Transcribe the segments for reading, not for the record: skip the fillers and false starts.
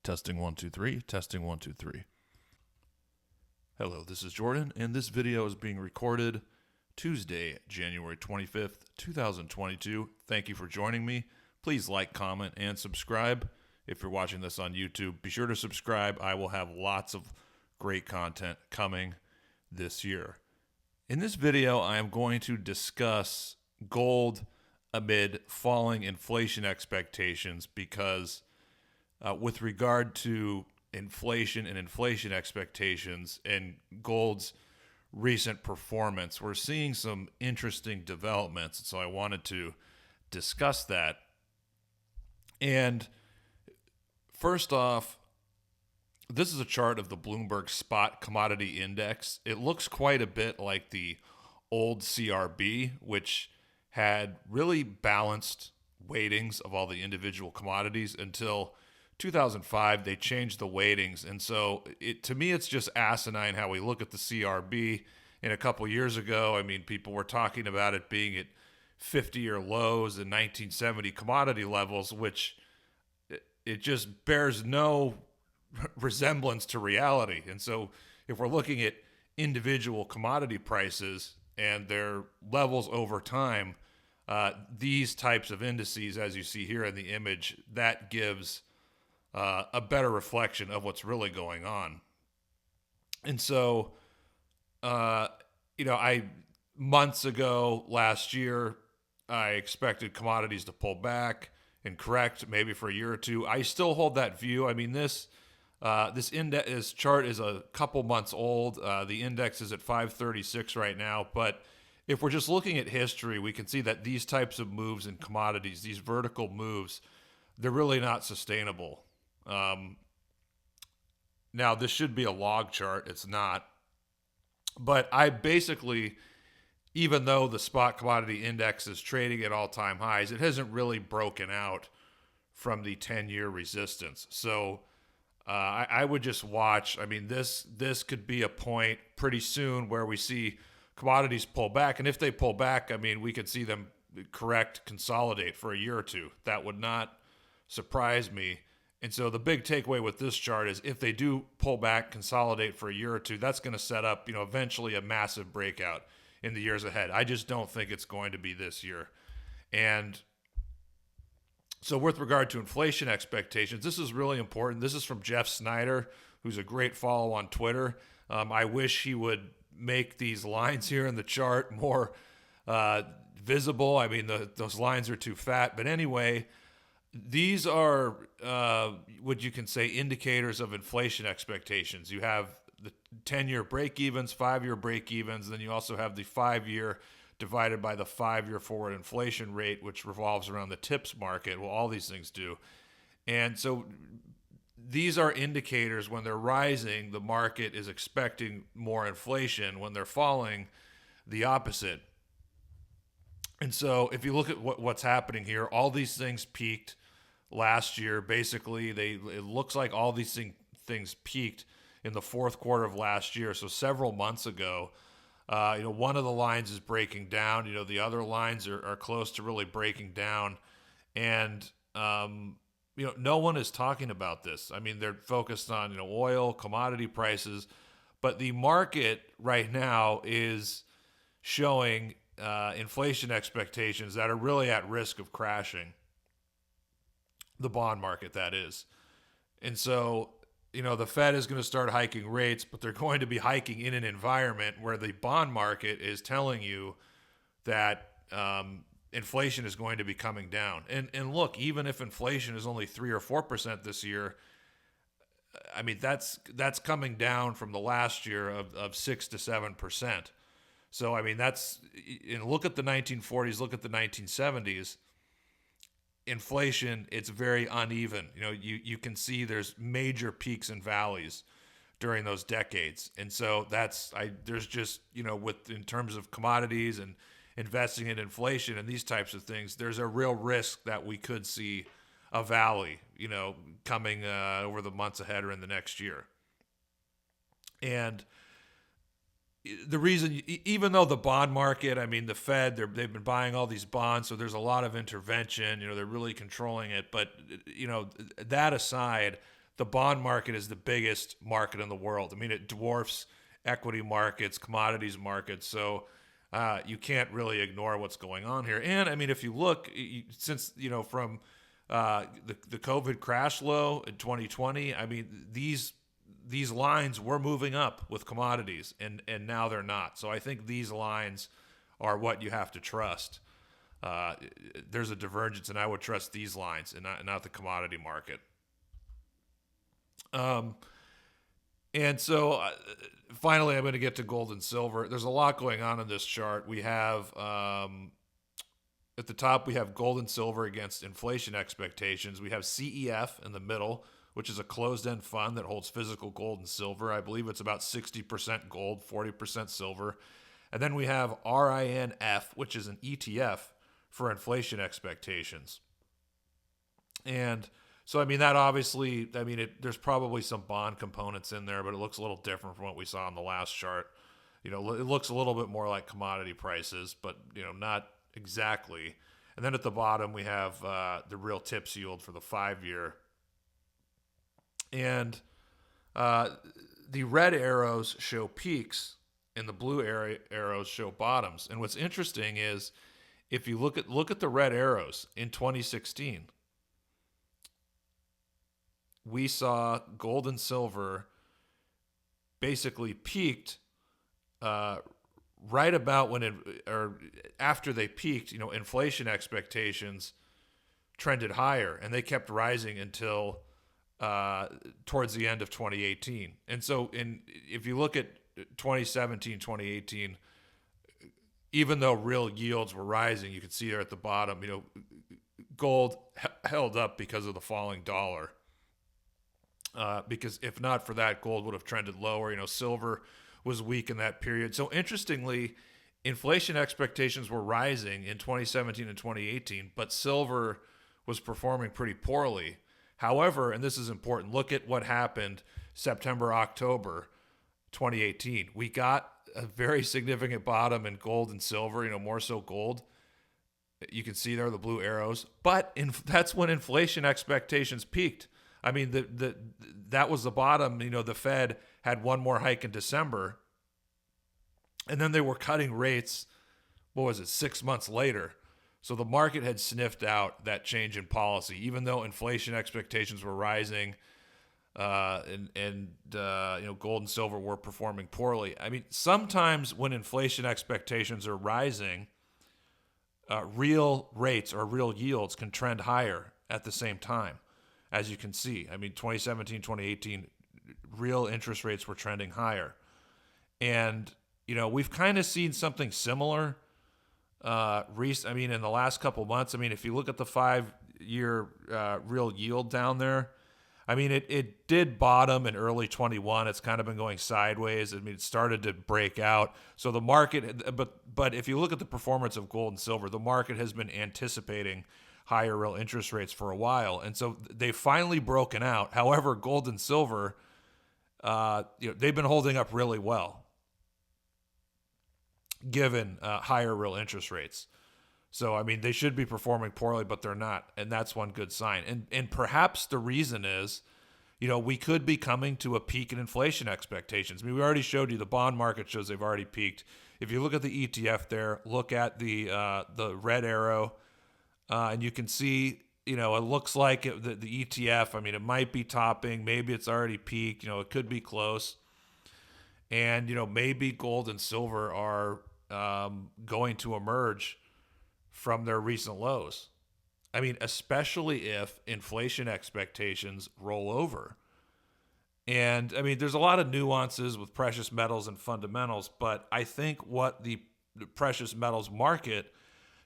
Testing 1 2 3, testing 1 2 3. Hello, this is Jordan, and this video is being recorded Tuesday, January 25th, 2022. Thank you for joining me. Please like, comment, and subscribe. If you're watching this on YouTube, be sure to subscribe. I will have lots of great content coming this year. In this video, I am going to discuss gold amid falling inflation expectations because with regard to inflation and inflation expectations and gold's recent performance, we're seeing some interesting developments. So I wanted to discuss that. And first off, this is a chart of the Bloomberg Spot Commodity Index. It looks quite a bit like the old CRB, which had really balanced weightings of all the individual commodities until 2005. They changed the weightings. And so to me, it's just asinine how we look at the CRB. And a couple years ago, I mean, people were talking about it being at 50-year lows and 1970 commodity levels, which it just bears no resemblance to reality. And so if we're looking at individual commodity prices and their levels over time, these types of indices, as you see here in the image, that gives a better reflection of what's really going on. And so, months ago, last year, I expected commodities to pull back and correct maybe for a year or two. I still hold that view. I mean, this chart is a couple months old. The index is at 536 right now. But if we're just looking at history, we can see that these types of moves in commodities, these vertical moves, they're really not sustainable. Now, this should be a log chart. It's not. But I basically, even though the spot commodity index is trading at all-time highs, it hasn't really broken out from the 10-year resistance. So I would just watch. I mean, this could be a point pretty soon where we see commodities pull back. And if they pull back, I mean, we could see them consolidate for a year or two. That would not surprise me. And so the big takeaway with this chart is if they do pull back, consolidate for a year or two, that's going to set up, eventually a massive breakout in the years ahead. I just don't think it's going to be this year. And so with regard to inflation expectations, this is really important. This is from Jeff Snyder, who's a great follow on Twitter. I wish he would make these lines here in the chart more visible. I mean, those lines are too fat. But anyway, these are what you can say indicators of inflation expectations. You have the 10-year break-evens, 5-year break-evens, then you also have the 5-year divided by the 5-year forward inflation rate, which revolves around the TIPS market. Well, all these things do. And so these are indicators. When they're rising, the market is expecting more inflation. When they're falling, the opposite. And so if you look at what's happening here, all these things peaked last year. Basically, it looks like all these things peaked in the fourth quarter of last year. So several months ago, one of the lines is breaking down. The other lines are close to really breaking down. And, no one is talking about this. I mean, they're focused on, oil, commodity prices. But the market right now is showing inflation expectations that are really at risk of crashing. The bond market, that is. And so, the Fed is going to start hiking rates, but they're going to be hiking in an environment where the bond market is telling you that inflation is going to be coming down. And look, even if inflation is only 3 or 4% this year, I mean, that's coming down from the last year of 6 to 7%. So, I mean, look at the 1940s, look at the 1970s. Inflation, it's very uneven. You can see there's major peaks and valleys during those decades. And so there's just, in terms of commodities and investing in inflation and these types of things, there's a real risk that we could see a valley, coming over the months ahead or in the next year. And the reason, even though the bond market, I mean, the Fed, they've been buying all these bonds, so there's a lot of intervention. They're really controlling it. But, that aside, the bond market is the biggest market in the world. I mean, it dwarfs equity markets, commodities markets. So you can't really ignore what's going on here. And I mean, if you look, since from the COVID crash low in 2020, I mean these lines were moving up with commodities, and now they're not. So I think these lines are what you have to trust. There's a divergence, and I would trust these lines and not the commodity market. And so finally, I'm going to get to gold and silver. There's a lot going on in this chart. We have at the top, we have gold and silver against inflation expectations. We have CEF in the middle, which is a closed-end fund that holds physical gold and silver. I believe it's about 60% gold, 40% silver. And then we have RINF, which is an ETF for inflation expectations. And so, I mean, that obviously, I mean, there's probably some bond components in there, but it looks a little different from what we saw in the last chart. It looks a little bit more like commodity prices, but, not exactly. And then at the bottom, we have the real TIPS yield for the 5-year. And the red arrows show peaks, and the blue arrows show bottoms. And what's interesting is if you look at the red arrows in 2016, we saw gold and silver basically peaked right about or after they peaked. Inflation expectations trended higher, and they kept rising until towards the end of 2018. And so if you look at 2017, 2018, even though real yields were rising, you can see there at the bottom, gold held up because of the falling dollar. Because if not for that, gold would have trended lower. Silver was weak in that period. So interestingly, inflation expectations were rising in 2017 and 2018, but silver was performing pretty poorly. However, and this is important, look at what happened September, October 2018. We got a very significant bottom in gold and silver, more so gold. You can see there the blue arrows. But that's when inflation expectations peaked. I mean, that was the bottom. The Fed had one more hike in December, and then they were cutting rates, 6 months later. So the market had sniffed out that change in policy, even though inflation expectations were rising, and gold and silver were performing poorly. I mean, sometimes when inflation expectations are rising, real rates or real yields can trend higher at the same time, as you can see. I mean, 2017, 2018, real interest rates were trending higher. And, we've kind of seen something similar in the last couple months. I mean, if you look at the 5-year real yield down there, I mean, it did bottom in early 21. It's kind of been going sideways. I mean, it started to break out. So the market, but if you look at the performance of gold and silver, the market has been anticipating higher real interest rates for a while. And so they've finally broken out. However, gold and silver, they've been holding up really well, given higher real interest rates. So, I mean, they should be performing poorly, but they're not. And that's one good sign. And perhaps the reason is, we could be coming to a peak in inflation expectations. I mean, we already showed you the bond market shows they've already peaked. If you look at the ETF there, look at the red arrow, and you can see, it looks like the ETF, I mean, it might be topping. Maybe it's already peaked. It could be close. And, maybe gold and silver are going to emerge from their recent lows. I mean, especially if inflation expectations roll over. And, I mean, there's a lot of nuances with precious metals and fundamentals, but I think what the precious metals market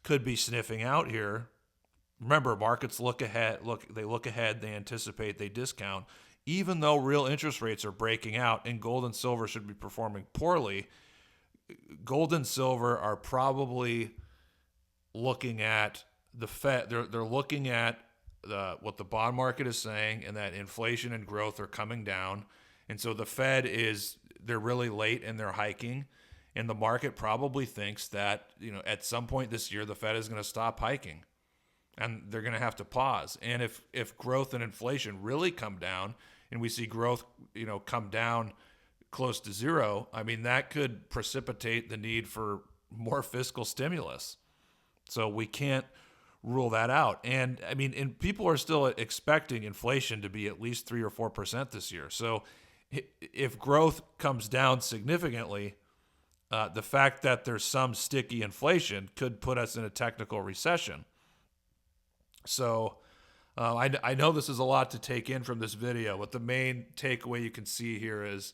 could be sniffing out here, remember, markets look ahead, they anticipate, they discount. Even though real interest rates are breaking out and gold and silver should be performing poorly, gold and silver are probably looking at the Fed. They're looking at what the bond market is saying, and that inflation and growth are coming down. And so the Fed they're really late in their hiking, and the market probably thinks that, at some point this year, the Fed is going to stop hiking. and they're going to have to pause. And if growth and inflation really come down, and we see growth, come down close to zero, I mean, that could precipitate the need for more fiscal stimulus. So we can't rule that out. And I mean, and people are still expecting inflation to be at least 3 or 4% this year. So if growth comes down significantly, the fact that there's some sticky inflation could put us in a technical recession. So I know this is a lot to take in from this video, but the main takeaway you can see here is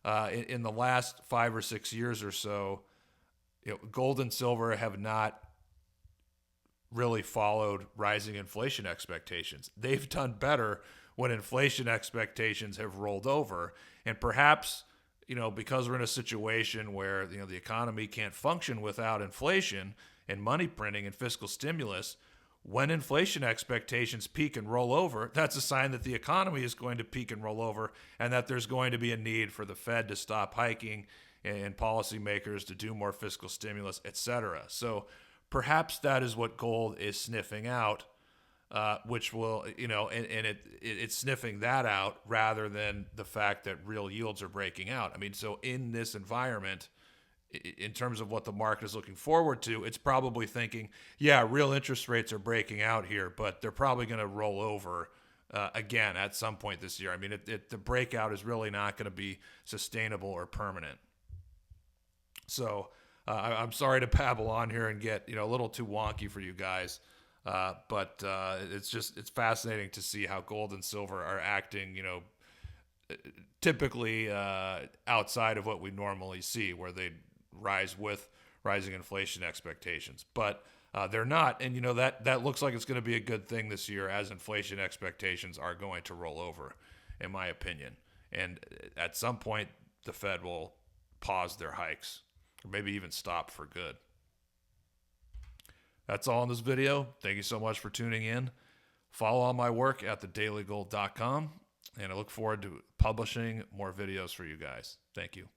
in the last 5 or 6 years or so, gold and silver have not really followed rising inflation expectations. They've done better when inflation expectations have rolled over. And perhaps, because we're in a situation where, the economy can't function without inflation and money printing and fiscal stimulus, when inflation expectations peak and roll over, that's a sign that the economy is going to peak and roll over, and that there's going to be a need for the Fed to stop hiking and policymakers to do more fiscal stimulus, etc. So perhaps that is what gold is sniffing out, which will, it's sniffing that out rather than the fact that real yields are breaking out. I mean, so in this environment, in terms of what the market is looking forward to, it's probably thinking, yeah, real interest rates are breaking out here, but they're probably going to roll over again at some point this year. I mean, the breakout is really not going to be sustainable or permanent. So I'm sorry to babble on here and get a little too wonky for you guys, but it's fascinating to see how gold and silver are acting, typically outside of what we normally see, where they rise with rising inflation expectations, but they're not. And that looks like it's going to be a good thing this year, as inflation expectations are going to roll over, in my opinion. And at some point, the Fed will pause their hikes, or maybe even stop for good. That's all in this video. Thank you so much for tuning in. Follow all my work at TheDailyGold.com, and I look forward to publishing more videos for you guys. Thank you.